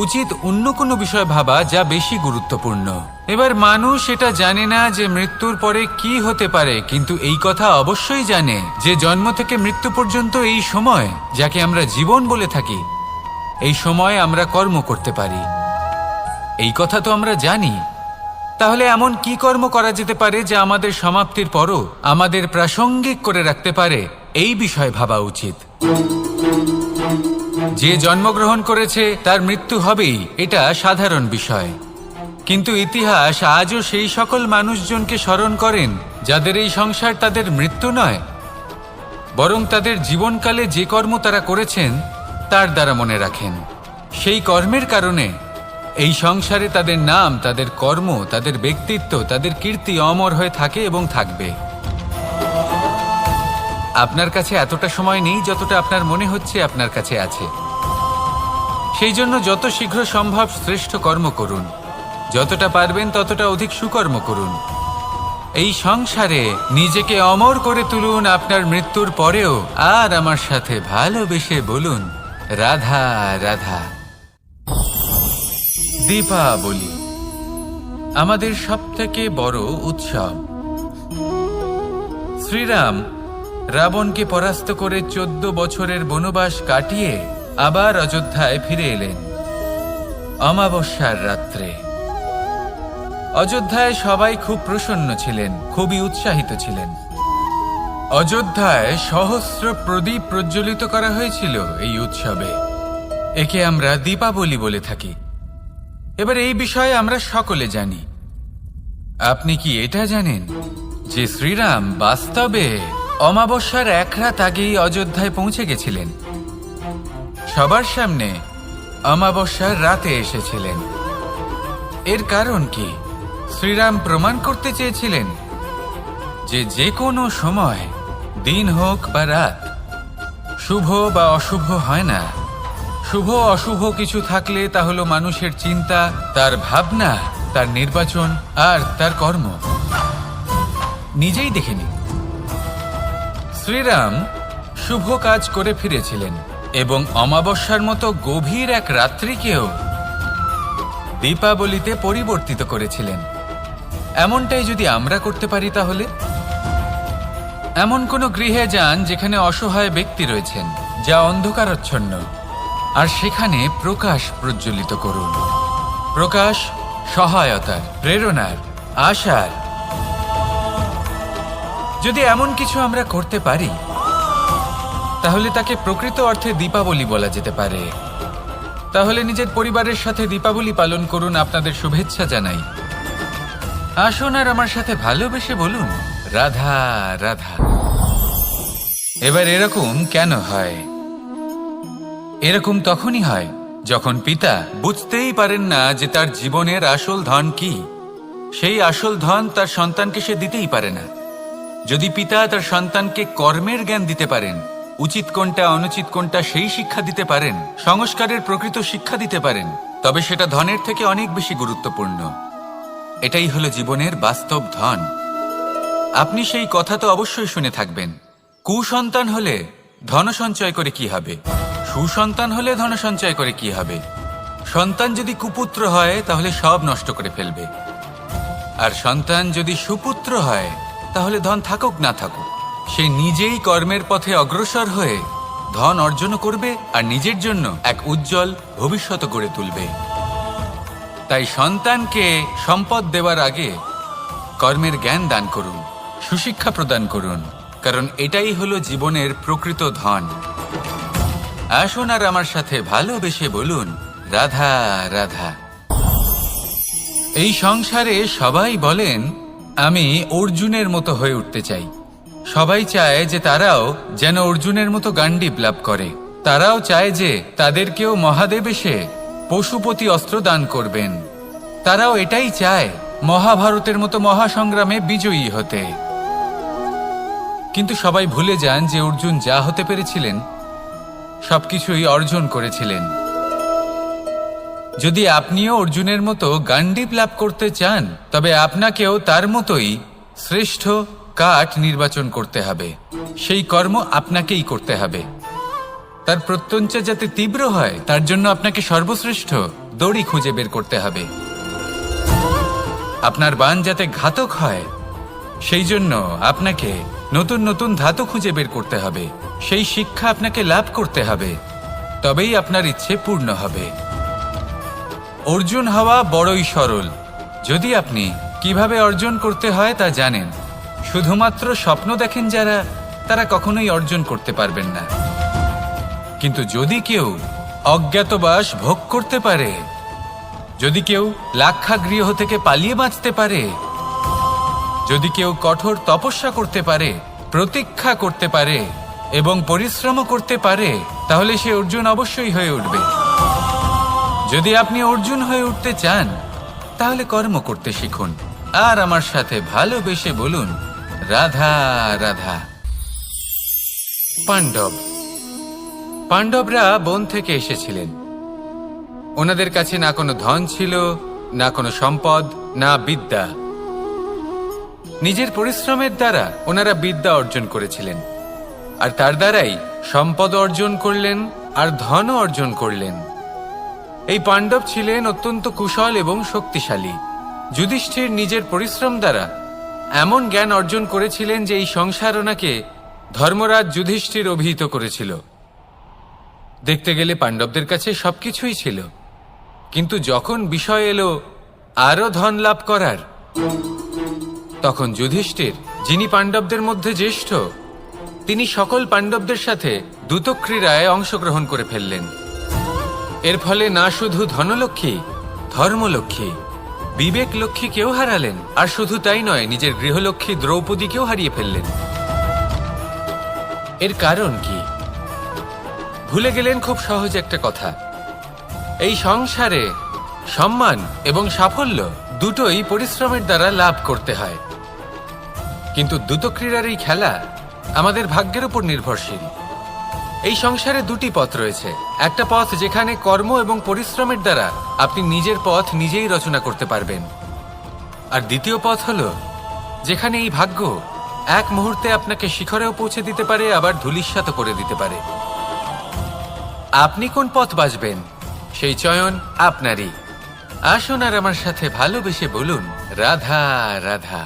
উচিত অন্য কোনো বিষয় ভাবা যা বেশি গুরুত্বপূর্ণ। এবার মানুষ এটা জানে না যে মৃত্যুর পরে কি হতে পারে, কিন্তু এই কথা অবশ্যই জানে যে জন্ম থেকে মৃত্যু পর্যন্ত এই সময়, যাকে আমরা জীবন বলে থাকি, এই সময় আমরা কর্ম করতে পারি। এই কথা তো আমরা জানি। তাহলে এমন কি কর্ম করা যেতে পারে যা আমাদের সমাপ্তির পরও আমাদের প্রাসঙ্গিক করে রাখতে পারে, এই বিষয়ে ভাবা উচিত। যে জন্মগ্রহণ করেছে তার মৃত্যু হবেই, এটা সাধারণ বিষয়। কিন্তু ইতিহাস আজও সেই সকল মানুষজনকে স্মরণ করেন যাদের এই সংসার তাদের মৃত্যু নয়, বরং তাদের জীবনকালে যে কর্ম তারা করেছেন তার দ্বারা মনে রাখেন। সেই কর্মের কারণে এই সংসারে তাদের নাম, তাদের কর্ম, তাদের ব্যক্তিত্ব, তাদের কীর্তি অমর হয়ে থাকে এবং থাকবে। আপনার কাছে এতটা সময় নেই যতটা আপনার মনে হচ্ছে আপনার কাছে আছে। সেই জন্য যত শীঘ্র সম্ভব শ্রেষ্ঠ কর্ম করুন, যতটা পারবেন ততটা অধিক সুকর্ম করুন। এই সংসারে নিজেকে অমর করে তুলুন আপনার মৃত্যুর পরেও, আর আমার সাথে ভালোবেসে বলুন, রাধা রাধা। দীপাবলি আমাদের সবথেকে বড় উৎসব। শ্রীরাম রাবণকে পরাস্ত করে 14 বছরের বনবাস কাটিয়ে আবার অযোধ্যায় ফিরে এলেন অমাবস্যার রাত্রে। অযোধ্যায় সবাই খুব প্রসন্ন ছিলেন, খুবই উৎসাহিত ছিলেন। অযোধ্যায় সহস্র প্রদীপ প্রজ্বলিত করা হয়েছিল এই উৎসবে। একে আমরা দীপাবলি বলে থাকি। এবার এই বিষয়ে আমরা সকলে জানি। আপনি কি এটা জানেন যে শ্রীরাম বাস্তবে অমাবস্যার এক রাত আগেই অযোধ্যায় পৌঁছে গেছিলেন? সবার সামনে অমাবস্যার রাতে এসেছিলেন। এর কারণ কি? শ্রীরাম প্রমাণ করতে চেয়েছিলেন যে যে কোনো সময়, দিন হোক বা রাত, শুভ বা অশুভ হয় না। শুভ অশুভ কিছু থাকলে তা হলো মানুষের চিন্তা, তার ভাবনা, তার নির্বাচন আর তার কর্ম। নিজেই দেখে নিন, শ্রীরাম শুভ কাজ করে ফিরেছিলেন এবং অমাবস্যার মতো গভীর এক রাত্রিকেও দীপাবলিতে পরিবর্তিত করেছিলেন। এমনটাই যদি আমরা করতে পারি, তাহলে এমন কোনো গৃহে যান যেখানে অসহায় ব্যক্তি রয়েছেন, যা অন্ধকারাচ্ছন্ন, আর সেখানে প্রকাশ প্রজ্বলিত করুন। প্রকাশ সহায়তার, প্রেরণার, আশার। যদি এমন কিছু আমরা করতে পারি, তাহলে তাকে প্রকৃত অর্থে দীপাবলি বলা যেতে পারে। তাহলে নিজের পরিবারের সাথে দীপাবলি পালন করুন। আপনাদের শুভেচ্ছা জানাই। আসুন আর আমার সাথে ভালোবেসে বলুন, রাধা রাধা। এবার এরকম কেন হয়? এরকম তখনই হয় যখন পিতা বুঝতেই পারেন না যে তার জীবনের আসল ধন কি, সেই আসল ধন তার সন্তানকে সে দিতেই পারে না। যদি পিতা তার সন্তানকে কর্মের জ্ঞান দিতে পারেন, উচিত কোনটা অনুচিত কোনটা সেই শিক্ষা দিতে পারেন, সংস্কারের প্রকৃত শিক্ষা দিতে পারেন, তবে সেটা ধনের থেকে অনেক বেশি গুরুত্বপূর্ণ। এটাই হলো জীবনের বাস্তব ধন। আপনি সেই কথা তো অবশ্যই শুনে থাকবেন, কুসন্তান হলে ধন সঞ্চয় করে কি হবে, সুসন্তান হলে ধন সঞ্চয় করে কি হবে। সন্তান যদি কুপুত্র হয় তাহলে সব নষ্ট করে ফেলবে, আর সন্তান যদি সুপুত্র হয় তাহলে ধন থাকুক না থাকুক সে নিজেই কর্মের পথে অগ্রসর হয়ে ধন অর্জন করবে আর নিজের জন্য এক উজ্জ্বল ভবিষ্যৎ গড়ে তুলবে। তাই সন্তানকে সম্পদ দেওয়ার আগে কর্মের জ্ঞান দান করুন, সুশিক্ষা প্রদান করুন, কারণ এটাই হলো জীবনের প্রকৃত ধন। আসুন আর আমার সাথে ভালোবেসে বলুন, রাধা রাধা। এই সংসারে সবাই বলেন আমি অর্জুনের মতো হয়ে উঠতে চাই। সবাই চায় যে তারাও যেন অর্জুনের মতো গান্ডীব লাভ করে। তারাও চায় যে তাদেরকেও মহাদেব এসে পশুপতি অস্ত্র দান করবেন। তারাও এটাই চায় মহাভারতের মতো মহাসংগ্রামে বিজয়ী হতে। কিন্তু সবাই ভুলে যান যে অর্জুন যা হতে পেরেছিলেন সবকিছুই অর্জন করেছিলেন। যদি আপনিও অর্জুনের মতো গান্ডীব লাভ করতে চান তবে আপনাকেও তার মতোই শ্রেষ্ঠ কাঠ নির্বাচন করতে হবে। সেই কর্ম আপনাকেই করতে হবে। তার প্রত্যঞ্চা যাতে তীব্র হয় তার জন্য আপনাকে সর্বশ্রেষ্ঠ দড়ি খুঁজে বের করতে হবে। আপনার বাণ যাতে ঘাতক হয় সেই জন্য আপনাকে নতুন নতুন ধাতু খুঁজে বের করতে হবে। সেই শিক্ষা আপনাকে লাভ করতে হবে, তবেই আপনার ইচ্ছে পূর্ণ হবে। অর্জুন হওয়া বড়ই সরল যদি আপনি কিভাবে অর্জন করতে হয় তা জানেন। শুধুমাত্র স্বপ্ন দেখেন যারা, তারা কখনোই অর্জন করতে পারবেন না। কিন্তু যদি কেউ অজ্ঞাতবাস ভোগ করতে পারে, যদি কেউ লাক্ষাগৃহ থেকে পালিয়ে বাঁচতে পারে, যদি কেউ কঠোর তপস্যা করতে পারে, প্রতীক্ষা করতে পারে এবং পরিশ্রম করতে পারে, তাহলে সে অর্জুন অবশ্যই হয়ে উঠবে। যদি আপনি অর্জুন হয়ে উঠতে চান তাহলে কর্ম করতে শিখুন আর আমার সাথে ভালোবেসে বলুন, রাধা রাধা। পাণ্ডবরা বন থেকে এসেছিলেন। ওনাদের কাছে না কোনো ধন ছিল, না কোনো সম্পদ, না বিদ্যা। নিজের পরিশ্রমের দ্বারা ওনারা বিদ্যা অর্জন করেছিলেন, আর তার দ্বারাই সম্পদ অর্জন করলেন আর ধনও অর্জন করলেন। এই পাণ্ডব ছিলেন অত্যন্ত কুশল এবং শক্তিশালী। যুধিষ্ঠির নিজের পরিশ্রম দ্বারা এমন জ্ঞান অর্জন করেছিলেন যে এই সংসার ওনাকে ধর্মরাজ যুধিষ্ঠির অভিহিত করেছিল। দেখতে গেলে পাণ্ডবদের কাছে সবকিছুই ছিল, কিন্তু যখন বিষয় এলো আরো ধন লাভ করার, তখন যুধিষ্ঠির, যিনি পাণ্ডবদের মধ্যে জ্যেষ্ঠ, তিনি সকল পাণ্ডবদের সাথে দ্যুতক্রীড়ায় অংশগ্রহণ করে ফেললেন। এর ফলে না শুধু ধনলক্ষ্মী, ধর্মলক্ষ্মী, বিবেক লক্ষ্মীকেও হারালেন, আর শুধু তাই নয়, নিজের গৃহলক্ষ্মী দ্রৌপদীকেও হারিয়ে ফেললেন। এর কারণ কি? ভুলে গেলেন খুব সহজ একটা কথা, এই সংসারে সম্মান এবং সাফল্য দুটোই পরিশ্রমের দ্বারা লাভ করতে হয়। কিন্তু দ্যুতক্রীড়ার এই খেলা আমাদের ভাগ্যের উপর নির্ভরশীল। এই সংসারে দুটি পথ রয়েছে। একটা পথ যেখানে কর্ম এবং পরিশ্রমের দ্বারা আপনি নিজের পথ নিজেই রচনা করতে পারবেন, আর দ্বিতীয় পথ হলো যেখানে এই ভাগ্য এক মুহূর্তে আপনাকে শিখরেও পৌঁছে দিতে পারে, আবার ধূলিসাৎ করে দিতে পারে। আপনি কোন পথ বাছবেন সেই চয়ন আপনারই। আসুন আর আমার সাথে ভালোবেসে বলুন, রাধা রাধা।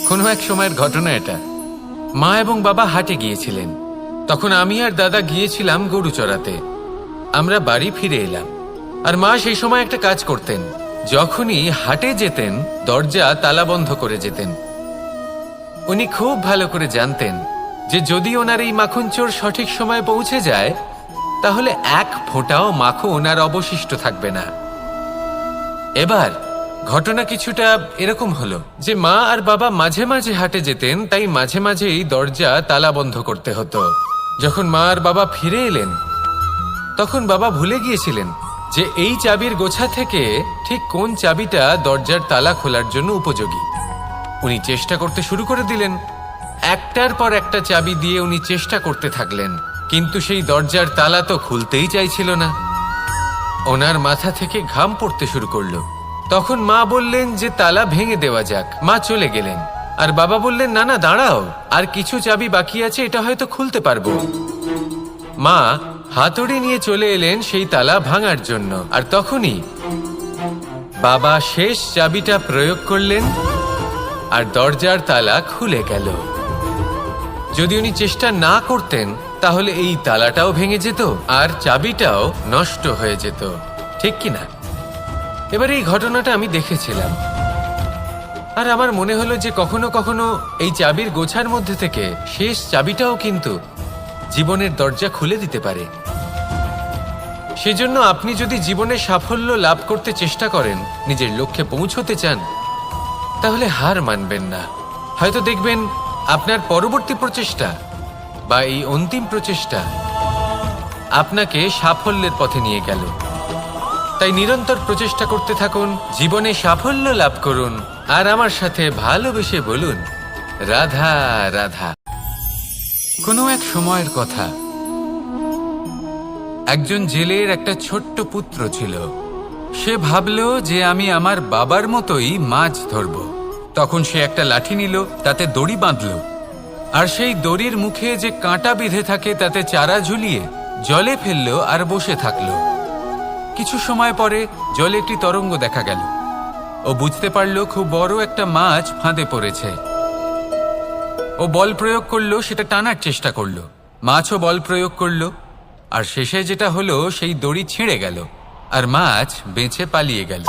কোনো এক সময়ের ঘটনা এটা। মা এবং বাবা হাটে গিয়েছিলেন, তখন আমি আর দাদা গিয়েছিলাম গরু চড়াতে। আমরা বাড়ি ফিরে এলাম, আর মা সেই সময় একটা কাজ করতেন। যখনই হাটে যেতেন দরজা তালা বন্ধ করে যেতেন। উনি খুব ভালো করে জানতেন যে যদি ওনার এই মাখন চোর সঠিক সময়ে পৌঁছে যায় তাহলে এক ফোঁটাও মাখন ওনার অবশিষ্ট থাকবে না। এবার ঘটনা কিছুটা এরকম হলো যে মা আর বাবা মাঝে মাঝে হাটে যেতেন, তাই মাঝে মাঝেই দরজা তালা বন্ধ করতে হতো। যখন মা আর বাবা ফিরে এলেন তখন বাবা ভুলে গিয়েছিলেন যে এই চাবির গোছা থেকে ঠিক কোন চাবিটা দরজার তালা খোলার জন্য উপযোগী। উনি চেষ্টা করতে শুরু করে দিলেন। একটার পর একটা চাবি দিয়ে উনি চেষ্টা করতে থাকলেন, কিন্তু সেই দরজার তালা তো খুলতেই চাইছিল না। ওনার মাথা থেকে ঘাম পড়তে শুরু করলো। তখন মা বললেন যে তালা ভেঙে দেওয়া যাক। মা চলে গেলেন, আর বাবা বললেন, না না দাঁড়াও, আর কিছু চাবি বাকি আছে, এটা হয়তো খুলতে পারবো। মা হাতুড়ি নিয়ে চলে এলেন সেই তালা ভাঙার জন্য, আর তখনই বাবা শেষ চাবিটা প্রয়োগ করলেন আর দরজার তালা খুলে গেল। যদি উনি চেষ্টা না করতেন তাহলে এই তালাটাও ভেঙে যেত আর চাবিটাও নষ্ট হয়ে যেত, ঠিক কিনা? এবার এই ঘটনাটা আমি দেখেছিলাম, আর আমার মনে হলো যে কখনো কখনো এই চাবির গোছার মধ্যে থেকে শেষ চাবিটাও কিন্তু জীবনের দরজা খুলে দিতে পারে। সেজন্য আপনি যদি জীবনে সাফল্য লাভ করতে চেষ্টা করেন, নিজের লক্ষ্যে পৌঁছতে চান, তাহলে হার মানবেন না। হয়তো দেখবেন আপনার পরবর্তী প্রচেষ্টা বা এই অন্তিম প্রচেষ্টা আপনাকে সাফল্যের পথে নিয়ে গেল। তাই নিরন্তর প্রচেষ্টা করতে থাকুন, জীবনে সাফল্য লাভ করুন, আর আমার সাথে ভালোবেসে বলুন, রাধা রাধা। কোনো এক সময়ের কথা, একজন জেলের একটা ছোট্ট পুত্র ছিল। সে ভাবল যে আমি আমার বাবার মতোই মাছ ধরব। তখন সে একটা লাঠি নিল, তাতে দড়ি বাঁধল, আর সেই দড়ির মুখে যে কাঁটা বিঁধে থাকে তাতে চারা ঝুলিয়ে জলে ফেলল আর বসে থাকল। কিছু সময় পরে জলে একটি তরঙ্গ দেখা গেল। ও বুঝতে পারল খুব বড় একটা মাছ ফাঁদে পড়েছে। ও বল প্রয়োগ করলো, সেটা টানার চেষ্টা করলো। মাছও বল প্রয়োগ করলো, আর শেষে যেটা হলো সেই দড়ি ছিঁড়ে গেল আর মাছ বেঁচে পালিয়ে গেল।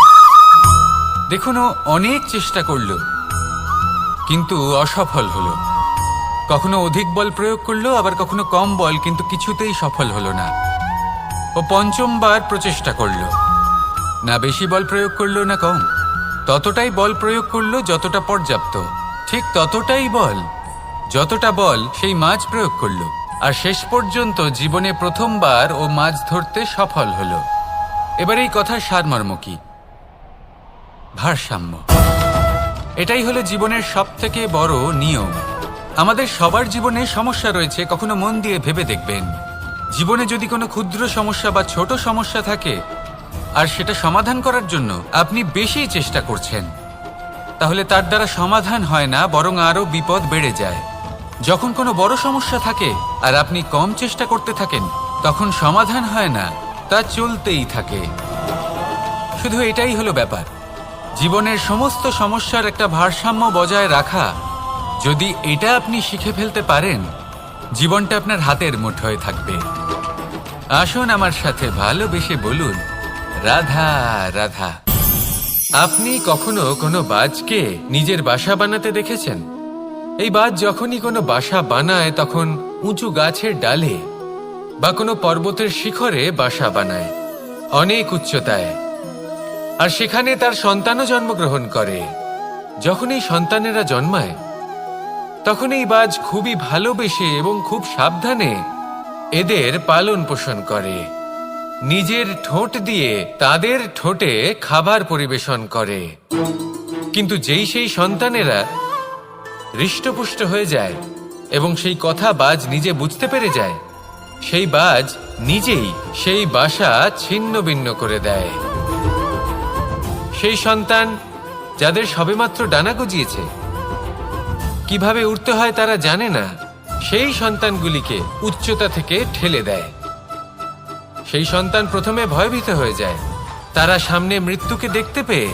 দেখুন, ও অনেক চেষ্টা করলো কিন্তু অসফল হলো। কখনো অধিক বল প্রয়োগ করলো, আবার কখনো কম বল, কিন্তু কিছুতেই সফল হলো না। ও পঞ্চমবার প্রচেষ্টা করলো, না বেশি বল প্রয়োগ করলো না কম, ততটাই বল প্রয়োগ করলো যতটা পর্যাপ্ত, ঠিক ততটাই বল, যতটা বল সেই মাছ প্রয়োগ করলো। আর শেষ পর্যন্ত জীবনে প্রথমবার ও মাছ ধরতে সফল হলো। এবার এই কথার সারমর্ম কি? ভারসাম্য। এটাই হলো জীবনের সবথেকে বড় নিয়ম। আমাদের সবার জীবনে সমস্যা রয়েছে, কখনো মন দিয়ে ভেবে দেখবেন। জীবনে যদি কোনো ক্ষুদ্র সমস্যা বা ছোট সমস্যা থাকে আর সেটা সমাধান করার জন্য আপনি বেশি চেষ্টা করছেন, তাহলে তার দ্বারা সমাধান হয় না, বরং আরো বিপদ বেড়ে যায়। যখন কোনো বড় সমস্যা থাকে আর আপনি কম চেষ্টা করতে থাকেন, তখন সমাধান হয় না, তা চলতেই থাকে। শুধু এটাই হলো ব্যাপার। জীবনের সমস্ত সমস্যার একটা ভারসাম্য বজায় রাখা, যদি এটা আপনি শিখে ফেলতে পারেন, জীবনটা আপনার হাতের মুঠোয় থাকবে। আসুন আমার সাথে ভালোবেসে বলুন, রাধা রাধা। আপনি কখনো কোনো বাজকে নিজের বাসা বানাতে দেখেছেন? এই বাজ যখনই কোনো বাসা বানায় তখন উঁচু গাছের ডালে বা কোনো পর্বতের শিখরে বাসা বানায়, অনেক উচ্চতায়, আর সেখানে তার সন্তানও জন্মগ্রহণ করে। যখন এই সন্তানেরা জন্মায় তখন এই বাজ খুবই ভালোবেসে এবং খুব সাবধানে এদের পালন পোষণ করে। নিজের ঠোঁট দিয়ে তাদের ঠোঁটে খাবার পরিবেশন করে। কিন্তু যেই সেই সন্তানেরা হৃষ্টপুষ্ট হয়ে যায় এবং সেই কথা বাজ নিজে বুঝতে পেরে যায়, সেই বাজ নিজেই সেই বাসা ছিন্ন ভিন্ন করে দেয়। সেই সন্তান যাদের সবেমাত্র ডানা গজিয়েছে, কিভাবে উড়তে হয় তারা জানে না, সেই সন্তানগুলিকে উচ্চতা থেকে ঠেলে দেয়। সেই সন্তান প্রথমে ভয়ভীত হয়ে যায়। তারা সামনে মৃত্যুকে দেখতে পেয়ে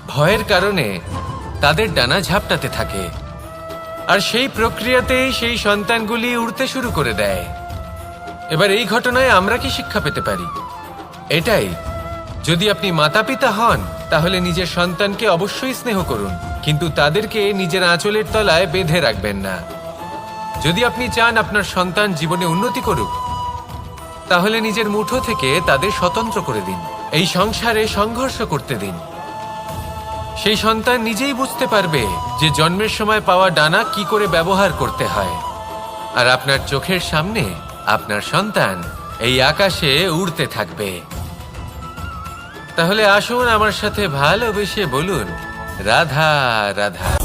ভয়ের কারণে তাদের ডানা ঝাপটাতে থাকে, আর সেই প্রক্রিয়াতেই সেই সন্তানগুলি উড়তে শুরু করে দেয়। এবার এই ঘটনায় আমরা কি শিক্ষা পেতে পারি? এটাই, যদি আপনি মাতা পিতা হন তাহলে নিজের সন্তানকে অবশ্যই স্নেহ করুন, কিন্তু তাদেরকে নিজের আঁচলের তলায় বেঁধে রাখবেন না। যদি আপনি চান আপনার সন্তান জীবনে উন্নতি করুক, তাহলে নিজের মুঠো থেকে তাদের স্বতন্ত্র করে দিন। এই সংসারে সংঘর্ষ করতে দিন। সেই সন্তান নিজেই বুঝতে পারবে যে জন্মের সময় পাওয়া ডানা কি করে ব্যবহার করতে হয়। আর আপনার চোখের সামনে আপনার সন্তান এই আকাশে উড়তে থাকবে। তাহলে আসুন আমার সাথে ভালোবেসে বলুন রাধা রাধা।